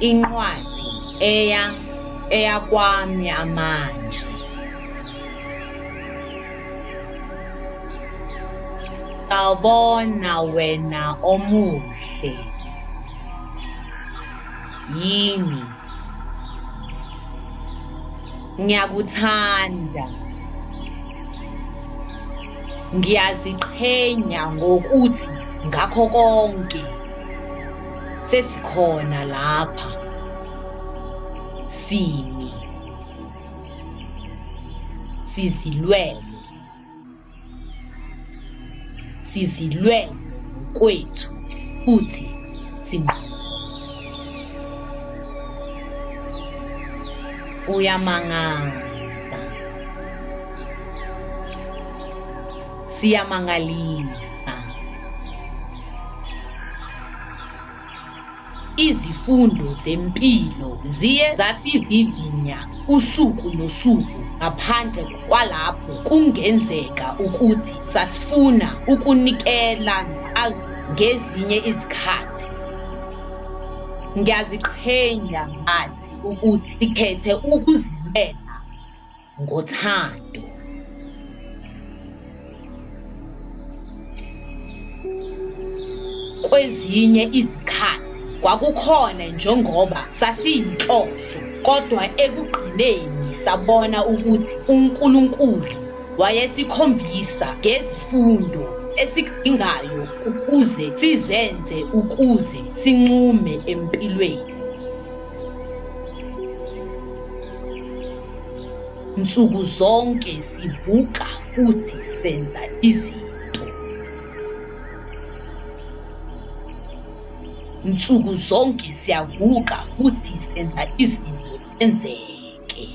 incwadi eyakwami amanje. Sawubona wena omuhle. Yimi. Ngiyakuthanda. Ngiyaziqhenya ngokuthi ngakho konke sesikhona lapha. Simi. Sizilwele. Sizilwele ngokwethu futhi uyamangaza. Siyamangalisa. Izifundo zempilo ziye zasivivinya usuku nosuku ngaphandle kwalapho kungenzeka ukuthi sasifuna ukunikela ngazo ngezinye izikhathi. Ngiyaziqhenya ngathi ukuthi sikhethe ukuzimela ngothando. Kwezinye izikhathi kwakukhona njengoba sasiyinhloso, kodwa ekugqineni sabona ukuthi uNkulunkulu wayesikhombisa ngezifundo esikudingayo ukuze sizenze ukuze sinqume empilweni. Nsuku zonke sivuka futhi senza izinto. Nsuku zonke siyavuka futhi senza izinto zenzeke.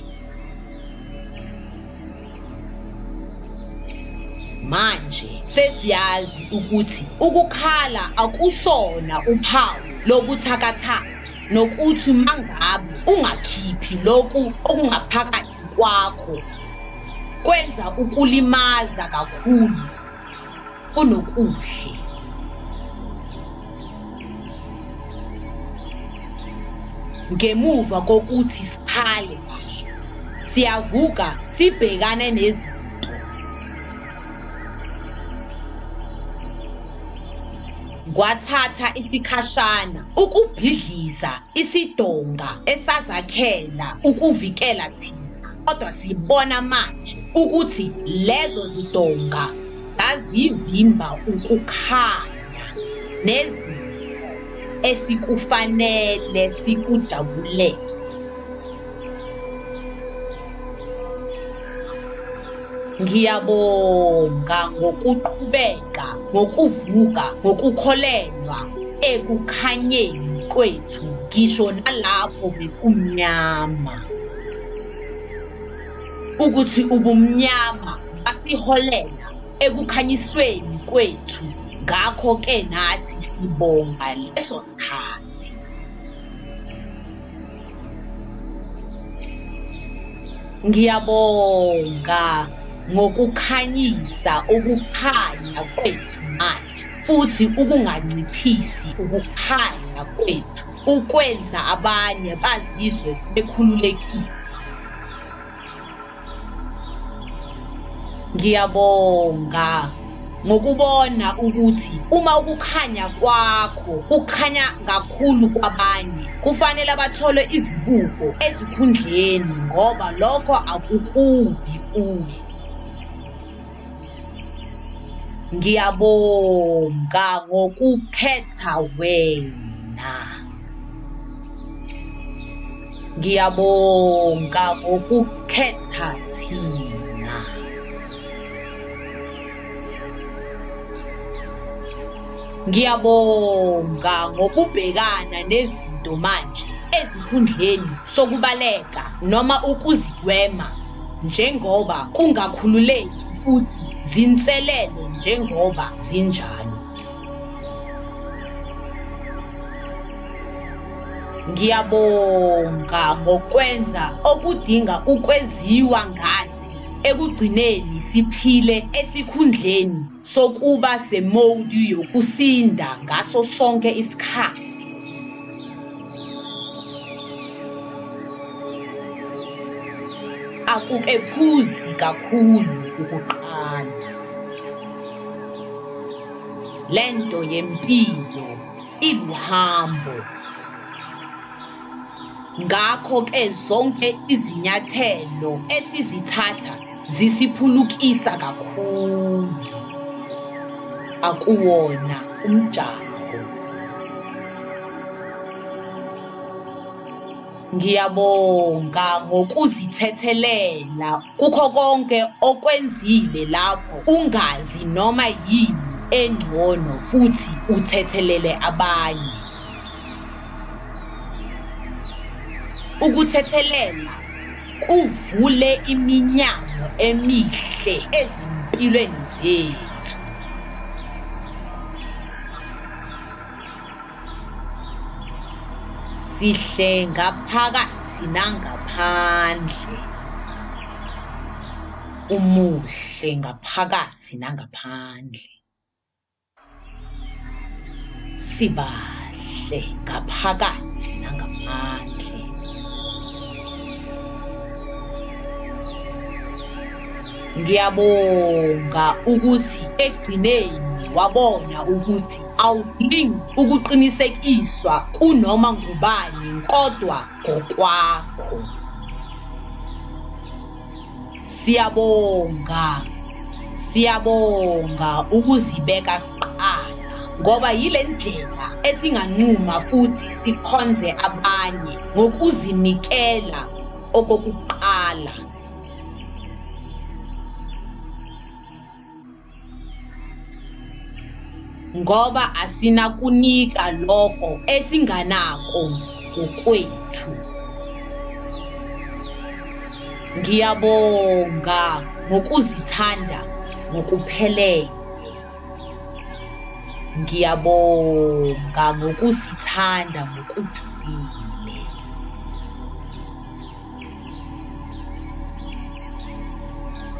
Manje sesiyazi ukuthi ukukhala akusona uphawu lobuthakathaka, nokuthi mangabe ungakhiphi lokhu okungaphakathi kwakho kwenza ukulimaza kakhulu kunokuhle. Ngemuva kokuthi sikhale kahle, siyavuka sibhekane nezinto. Kwathatha isikhashana ukubhidliza isidonga esazakhela ukuvikela thina, kodwa sibona manje ukuthi lezo zidonga zazivimba ukukhanya nezinto esikufanele sikujabulele. Ngiyabonga ngokuqhubeka, ngokuvuka, ngokukholelwa ekukhanyeni kwethu ngisho nalapho bekumnyama. Ukuthi ubumnyama basiholela ekukhanyisweni kwethu, ngakho-ke nathi sibonga leso sikhathi. Ngiyabonga ngokukhanyisa ukukhanya kwethu manje, futhi ukunganciphisi ukukhanya kwethu ukwenza abanye bazizwe bekhululekile. Ngiyabonga ngokubona ukuthi uma ukukhanya kwakho kukhanya kakhulu kwabanye, kufanele bathole izibuko ezikhundleni ngoba lokho akukubi kuwe. Ngiyabonga ngokukhetha wena. Ngiyabonga ngokukhetha thina. Ngiyabonga ngokubhekana nezinto manje ezikhundleni sokubaleka noma ukuzigwema njengoba kungakhululeki futhi zinselele njengoba zinjalo. Ngiyabonga ngokwenza okudinga ukweziwa ngathi ekugcineni siphile esikhundleni sokuba semodi yokusinda ngaso sonke isikhathi. akukephuzi kakhulu ukuqala. Lento yempilo iluhambo. Ngakho-ke zonke izinyathelo esizithatha zisiphulukisa kakhulu. Akuwona umjaho. Ngiyabonga ngokuzithethelela kukho konke okwenzile lapho ungazi noma yini engcono futhi uthethelele abanye. Ukuthethelela kuvule iminyango emihle ezimpilweni zethu. Sihle ngaphakathi nangaphandle. Umuhle ngaphakathi nangaphandle. Sibahle ngaphakathi nangaphandle. Ngiyabonga ukuthi ekugcineni wabona ukuthi awudingi ukuqinisekiswa kunoma ngubani kodwa ngokwakho. Siyabonga ukuzibeka kuqala ngoba yile ndlela esinganquma futhi sikhonze abanye ngokuzinikela okokuqala. Ngoba asinakunika lokho esinganako ngokwethu. Ngiyabonga ngokuzithanda ngokuphelele. Ngiyabonga ngokuzithanda ngokujulile.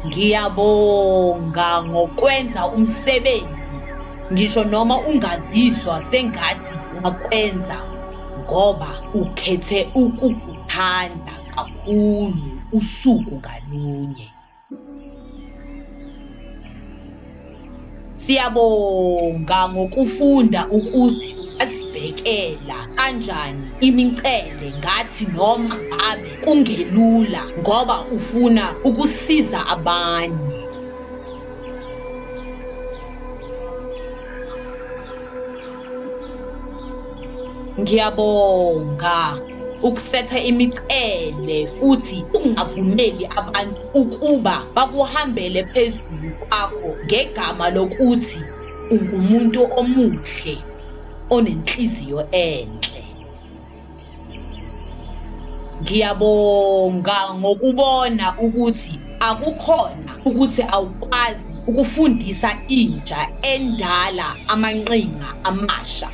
Ngiyabonga ngokwenza umsebenzi ngisho noma ungazizwa sengathi ungakwenza ngoba ukhethe ukukuthanda kakhulu usuku ngalunye. Siyabonga ngokufunda ukuthi ungazibhekela kanjani imicele ngathi noma ngabe kungelula ngoba ufuna ukusiza abanye. Ngiyabonga ukusetha imicele futhi ungavumeli abantu ukuba bakuhambele phezulu kwakho ngegama lokuthi ungumuntu omuhle onenhliziyo enhle. Ngiyabonga ngokubona ukuthi akukhona ukuthi awukwazi ukufundisa intsha endala amanqinga amasha.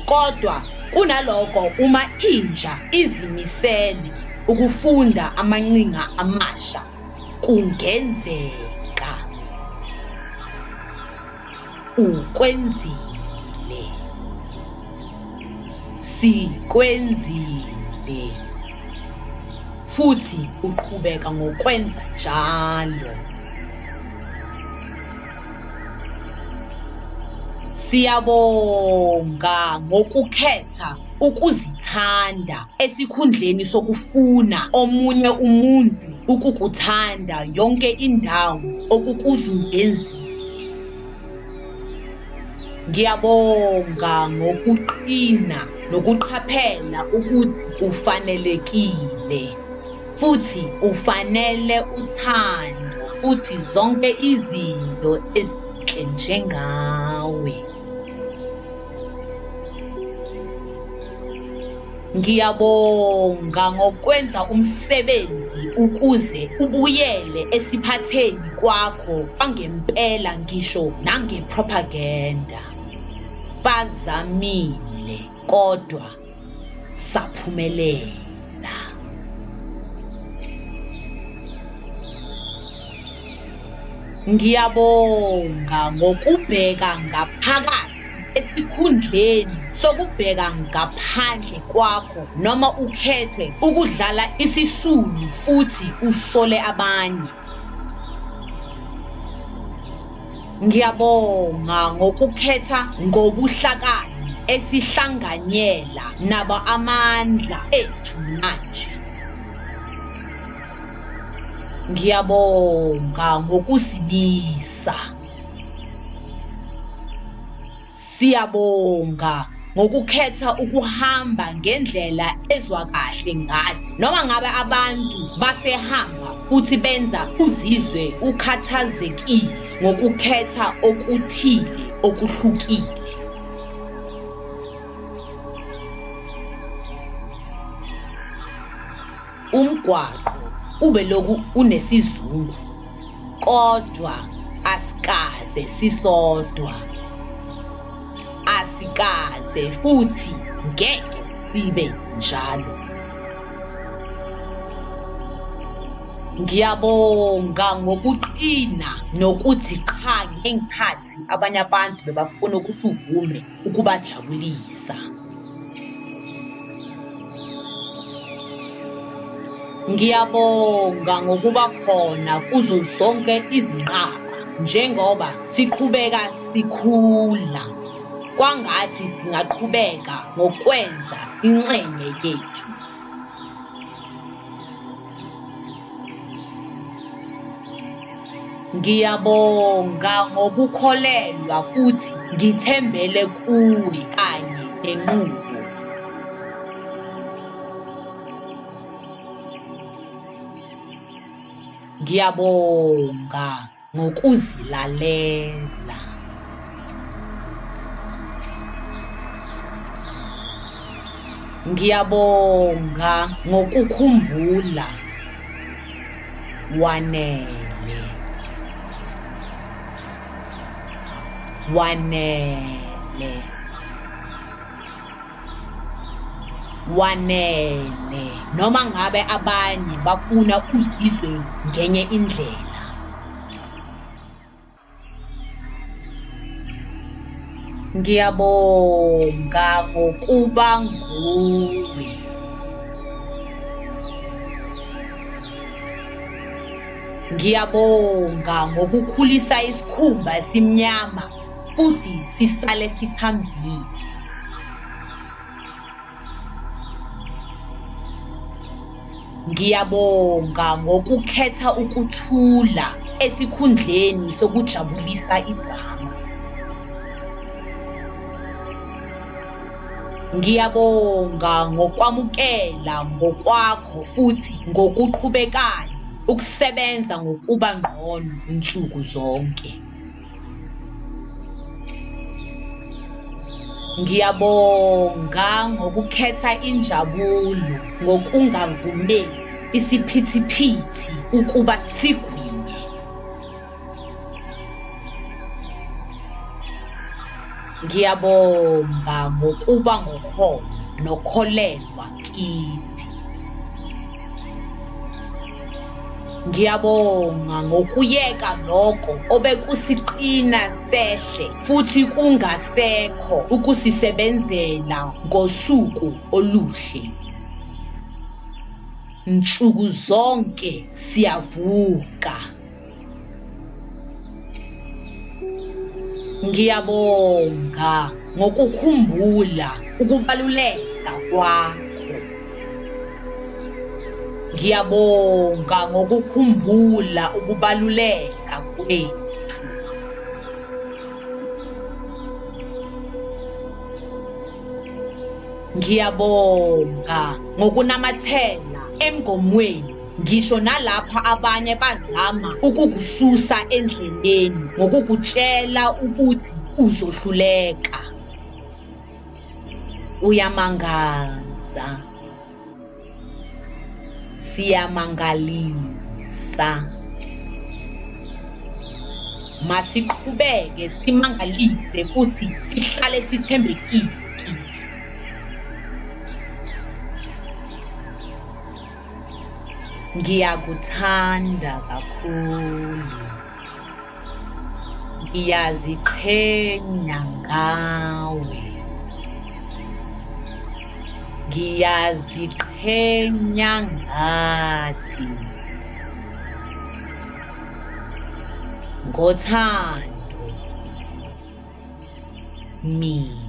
Kodwa kunalokho uma intsha izimisele ukufunda amanqinga amasha kungenzeka. Ukwenzile. Sikwenzile. Futhi uqhubeka ngokwenza njalo. Siyabonga ngokukhetha ukuzithanda esikhundleni sokufuna omunye umuntu ukukuthanda yonke indawo okukuzungezile. Ngiyabonga ngokuqina nokuqaphela ukuthi ufanelekile futhi ufanele uthando futhi zonke izinto ezinhle njengawe. Ngiyabonga ngokwenza umsebenzi ukuze ubuyele esiphatheni kwakho kwangempela ngisho nangepropaganda. Bazamile kodwa saphumelela. Ngiyabonga ngokubheka ngaphakathi esikhundleni sokubheka ngaphandle kwakho noma ukhethe ukudlala isisulu futhi usole abanye. Ngiyabonga ngokukhetha ngobuhlakani esihlanganyela nabo amandla ethu manje. Ngiyabonga ngokusimisa. Siyabonga ngokukhetha ukuhamba ngendlela ezwakahle ngathi noma ngabe abantu basehamba futhi benza uzizwe ukhathazekile ngokukhetha okuthile okuhlukile. Umgwaqo ube lokhu unesizungu kodwa asikaze sisodwa. Asikaze futhi ngeke sibe njalo. Ngiyabonga ngokuqina nokuthi qha ngenkhathi abanye abantu bebafuna ukuthi uvume ukubajabulisa. Ngiyabonga ngokuba khona kuzo zonke izinqaba njengoba siqhubeka sikhula. Kwangathi singaqhubeka ngokwenza ingxenye yethu. Ngiyabonga ngokukholelwa futhi ngithembele kuwe kanye nenqubo. Ngiyabonga ngokuzilalela. Ngiyabonga ngokukhumbula. Wanele. Wanele. Wanele noma ngabe abanye bafuna uzizwe ngenye indlela. Ngiyabonga ngokuba nguwe. Ngiyabonga ngokukhulisa isikhumba esimnyama futhi sisale siphambili. Ngiyabonga ngokukhetha ukuthula esikhundleni sokujabulisa idrama. Ngiyabonga ngokwamukela ngokwakho futhi ngokuqhubekayo ukusebenza ngokuba ngcono insuku zonke. Ngiyabonga ngokukhetha injabulo ngokungavumeli isiphithiphithi ukuba sigwinye. Ngiyabonga ngokuba ngokholo nokholelwa kithi. Ngiyabonga ngokuyeka lokho obekusiqina sehle futhi kungasekho ukusisebenzela ngosuku oluhle. Nsuku zonke siyavuka. Ngiyabonga ngokukhumbula ukubaluleka kwakho. Ngiyabonga ngokukhumbula ukubaluleka kwethu. Ngiyabonga ngokunamathela emgomweni ngisho nalapha abanye bazama ukukususa endleleni ngokukutshela ukuthi uzohluleka. Uyamangaza. Siyamangalisa. Masiqhubeke simangalise futhi sihlale sithembekile kithi. Ngiyakuthanda kakhulu. Ngiyaziqhenya ngawe. Ngiyaziqhenya ngathi ngothando mina.